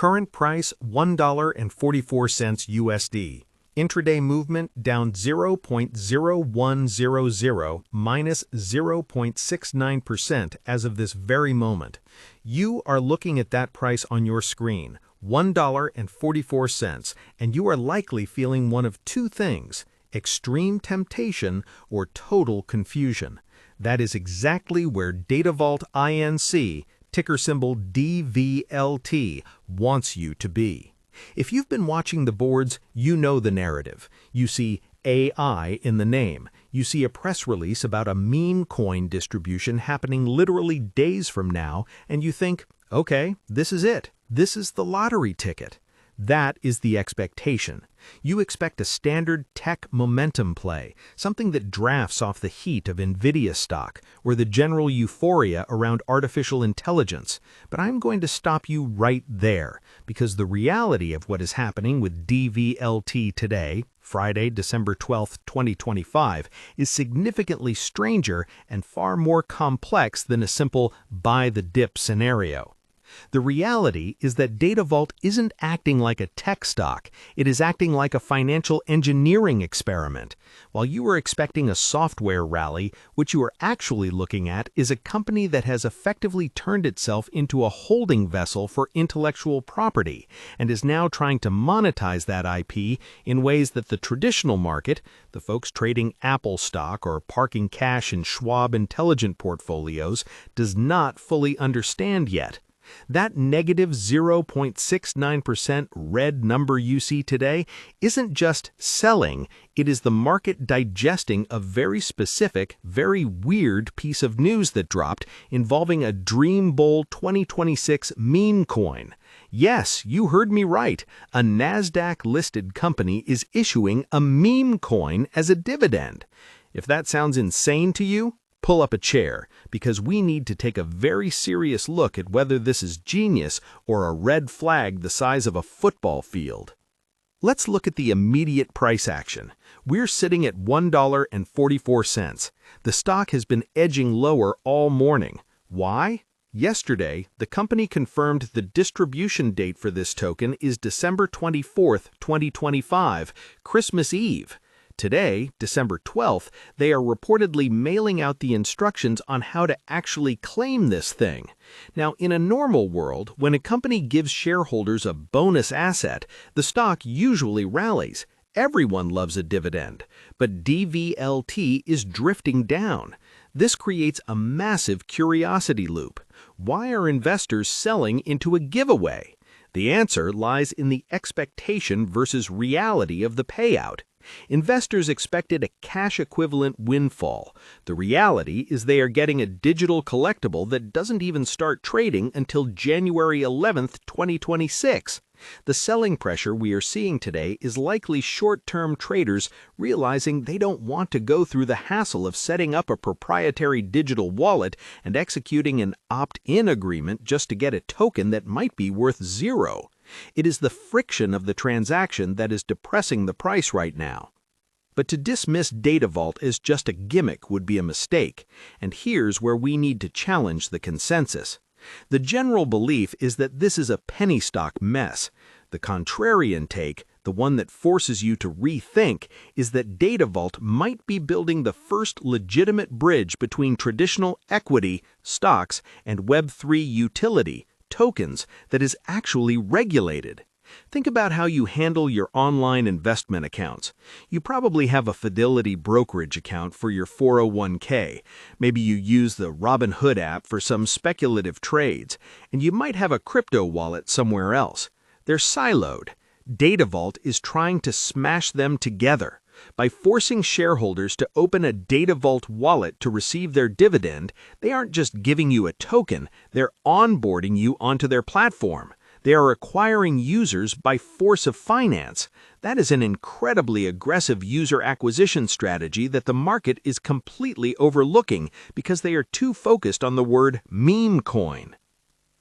Current price $1.44 USD. Intraday movement down 0.0100 minus 0.69% as of this very moment. You are looking at that price on your screen, $1.44, and you are likely feeling one of two things: extreme temptation or total confusion. That is exactly where DataVault Inc., ticker symbol DVLT, wants you to be. If you've been watching the boards, you know the narrative. You see AI in the name. You see a press release about a meme coin distribution happening literally days from now, and you think, okay, this is it. This is the lottery ticket. That is the expectation. You expect a standard tech momentum play, something that drafts off the heat of NVIDIA stock or the general euphoria around artificial intelligence. But I'm going to stop you right there, because the reality of what is happening with DVLT today, Friday, December 12, 2025, is significantly stranger and far more complex than a simple buy the dip scenario. The reality is that DataVault isn't acting like a tech stock, it is acting like a financial engineering experiment. While you are expecting a software rally, what you are actually looking at is a company that has effectively turned itself into a holding vessel for intellectual property and is now trying to monetize that IP in ways that the traditional market, the folks trading Apple stock or parking cash in Schwab Intelligent portfolios, does not fully understand yet. That negative 0.69% red number you see today isn't just selling, it is the market digesting a very specific, very weird piece of news that dropped involving a Dream Bowl 2026 meme coin. Yes, you heard me right. A NASDAQ-listed company is issuing a meme coin as a dividend. If that sounds insane to you, pull up a chair, because we need to take a very serious look at whether this is genius or a red flag the size of a football field. Let's look at the immediate price action. We're sitting at $1.44. The stock has been edging lower all morning. Why? Yesterday, the company confirmed the distribution date for this token is December 24, 2025, Christmas Eve. Today, December 12th, they are reportedly mailing out the instructions on how to actually claim this thing. Now, in a normal world, when a company gives shareholders a bonus asset, the stock usually rallies. Everyone loves a dividend. But DVLT is drifting down. This creates a massive curiosity loop. Why are investors selling into a giveaway? The answer lies in the expectation versus reality of the payout. Investors expected a cash-equivalent windfall. The reality is they are getting a digital collectible that doesn't even start trading until January 11, 2026. The selling pressure we are seeing today is likely short-term traders realizing they don't want to go through the hassle of setting up a proprietary digital wallet and executing an opt-in agreement just to get a token that might be worth zero. It is the friction of the transaction that is depressing the price right now. But to dismiss DataVault as just a gimmick would be a mistake, and here's where we need to challenge the consensus. The general belief is that this is a penny stock mess. The contrarian take, the one that forces you to rethink, is that DataVault might be building the first legitimate bridge between traditional equity, stocks, and Web3 utility, tokens, that is actually regulated. Think about how you handle your online investment accounts. You probably have a Fidelity brokerage account for your 401k. Maybe you use the Robinhood app for some speculative trades, and you might have a crypto wallet somewhere else. They're siloed. DataVault is trying to smash them together. By forcing shareholders to open a DataVault wallet to receive their dividend, they aren't just giving you a token, they're onboarding you onto their platform. They are acquiring users by force of finance. That is an incredibly aggressive user acquisition strategy that the market is completely overlooking because they are too focused on the word meme coin.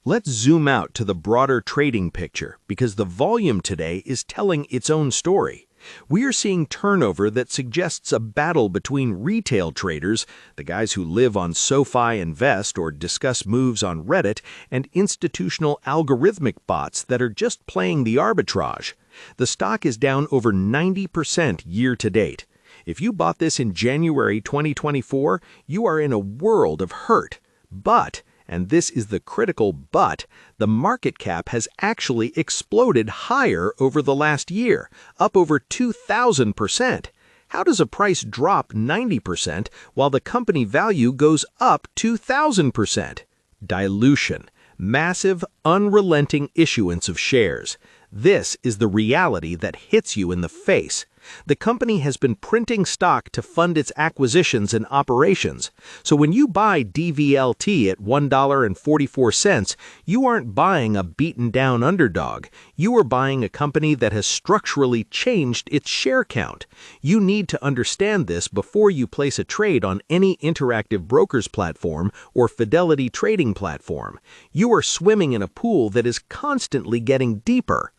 Let's zoom out to the broader trading picture because the volume today is telling its own story. We are seeing turnover that suggests a battle between retail traders, the guys who live on SoFi Invest or discuss moves on Reddit, and institutional algorithmic bots that are just playing the arbitrage. The stock is down over 90% year to date. If you bought this in January 2024, you are in a world of hurt. But, and this is the critical but, the market cap has actually exploded higher over the last year, up over 2,000%. How does a price drop 90% while the company value goes up 2,000%? Dilution. Massive, unrelenting issuance of shares. This is the reality that hits you in the face. The company has been printing stock to fund its acquisitions and operations. So when you buy DVLT at $1.44, you aren't buying a beaten-down underdog. You are buying a company that has structurally changed its share count. You need to understand this before you place a trade on any Interactive Brokers platform or Fidelity trading platform. You are swimming in a pool that is constantly getting deeper.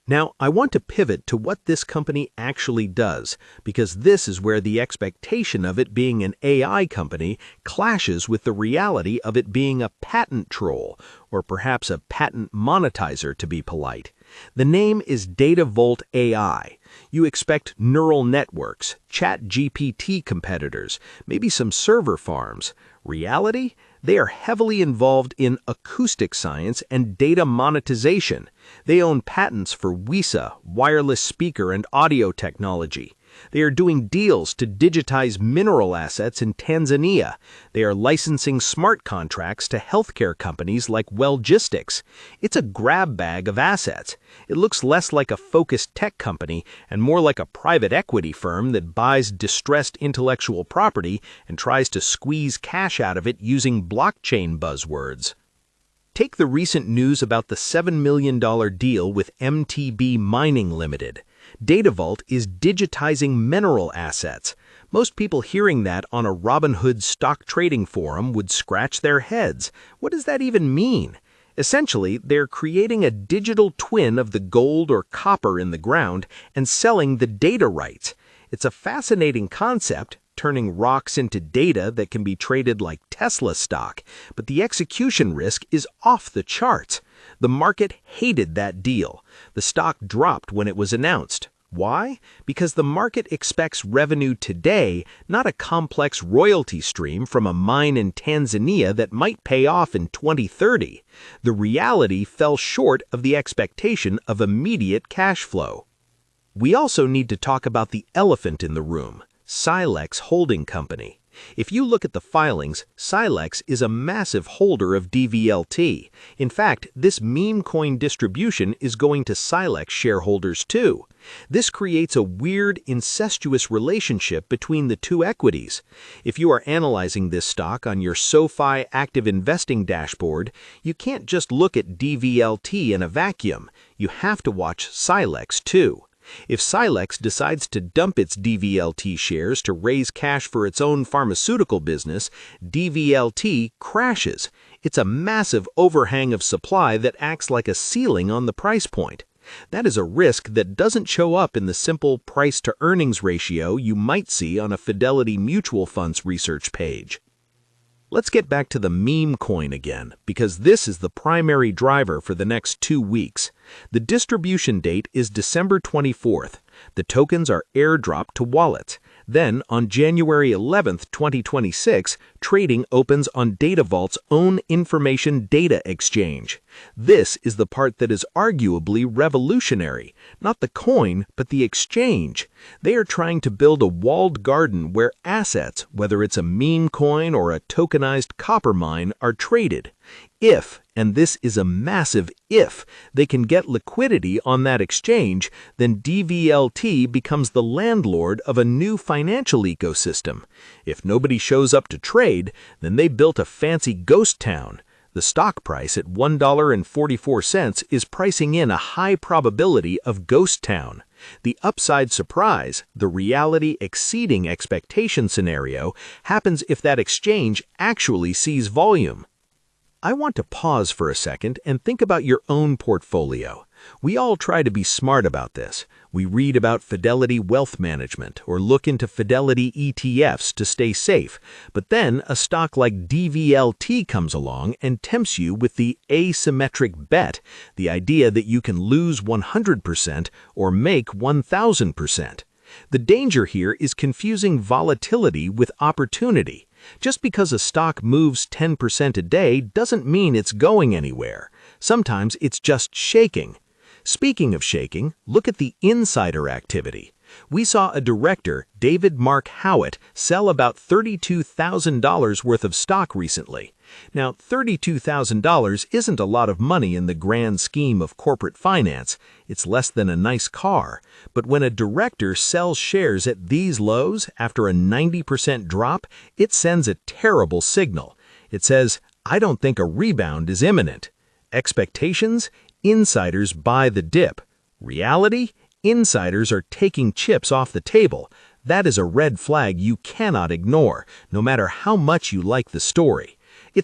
Now, I want to pivot to what this company actually does, because this is where the expectation of it being an AI company clashes with the reality of it being a patent troll, or perhaps a patent monetizer to be polite. The name is DataVolt AI. You expect neural networks, ChatGPT competitors, maybe some server farms. Reality? They are heavily involved in acoustic science and data monetization. They own patents for WISA, wireless speaker and audio technology. They are doing deals to digitize mineral assets in Tanzania. They are licensing smart contracts to healthcare companies like Wellgistics. It's a grab bag of assets. It looks less like a focused tech company and more like a private equity firm that buys distressed intellectual property and tries to squeeze cash out of it using blockchain buzzwords. Take the recent news about the $7 million deal with MTB Mining Limited. DataVolt is digitizing mineral assets. Most people hearing that on a Robinhood stock trading forum would scratch their heads. What does that even mean? Essentially, they're creating a digital twin of the gold or copper in the ground and selling the data rights. It's a fascinating concept, turning rocks into data that can be traded like Tesla stock, but the execution risk is off the charts. The market hated that deal. The stock dropped when it was announced. Why? Because the market expects revenue today, not a complex royalty stream from a mine in Tanzania that might pay off in 2030. The reality fell short of the expectation of immediate cash flow. We also need to talk about the elephant in the room, Silex Holding Company. If you look at the filings, Silex is a massive holder of DVLT. In fact, this meme coin distribution is going to Silex shareholders too. This creates a weird, incestuous relationship between the two equities. If you are analyzing this stock on your SoFi Active Investing dashboard, you can't just look at DVLT in a vacuum. You have to watch Silex too. If Silex decides to dump its DVLT shares to raise cash for its own pharmaceutical business, DVLT crashes. It's a massive overhang of supply that acts like a ceiling on the price point. That is a risk that doesn't show up in the simple price-to-earnings ratio you might see on a Fidelity Mutual Funds research page. Let's get back to the meme coin again, because this is the primary driver for the next 2 weeks. The distribution date is December 24th. The tokens are airdropped to wallets. Then, on January 11th, 2026, trading opens on DataVault's own information data exchange. This is the part that is arguably revolutionary. Not the coin, but the exchange. They are trying to build a walled garden where assets, whether it's a meme coin or a tokenized copper mine, are traded. If, and this is a massive if, they can get liquidity on that exchange, then DVLT becomes the landlord of a new financial ecosystem. If nobody shows up to trade, then they built a fancy ghost town. The stock price at $1.44 is pricing in a high probability of ghost town. The upside surprise, the reality exceeding expectation scenario, happens if that exchange actually sees volume. I want to pause for a second and think about your own portfolio. We all try to be smart about this. We read about Fidelity Wealth Management or look into Fidelity ETFs to stay safe, but then a stock like DVLT comes along and tempts you with the asymmetric bet, the idea that you can lose 100% or make 1,000%. The danger here is confusing volatility with opportunity. Just because a stock moves 10% a day doesn't mean it's going anywhere. Sometimes it's just shaking. Speaking of shaking, look at the insider activity. We saw a director, David Mark Howitt, sell about $32,000 worth of stock recently. Now, $32,000 isn't a lot of money in the grand scheme of corporate finance. It's less than a nice car. But when a director sells shares at these lows after a 90% drop, it sends a terrible signal. It says, "I don't think a rebound is imminent." Expectations? Insiders buy the dip. Reality? Insiders are taking chips off the table. That is a red flag you cannot ignore, no matter how much you like the story.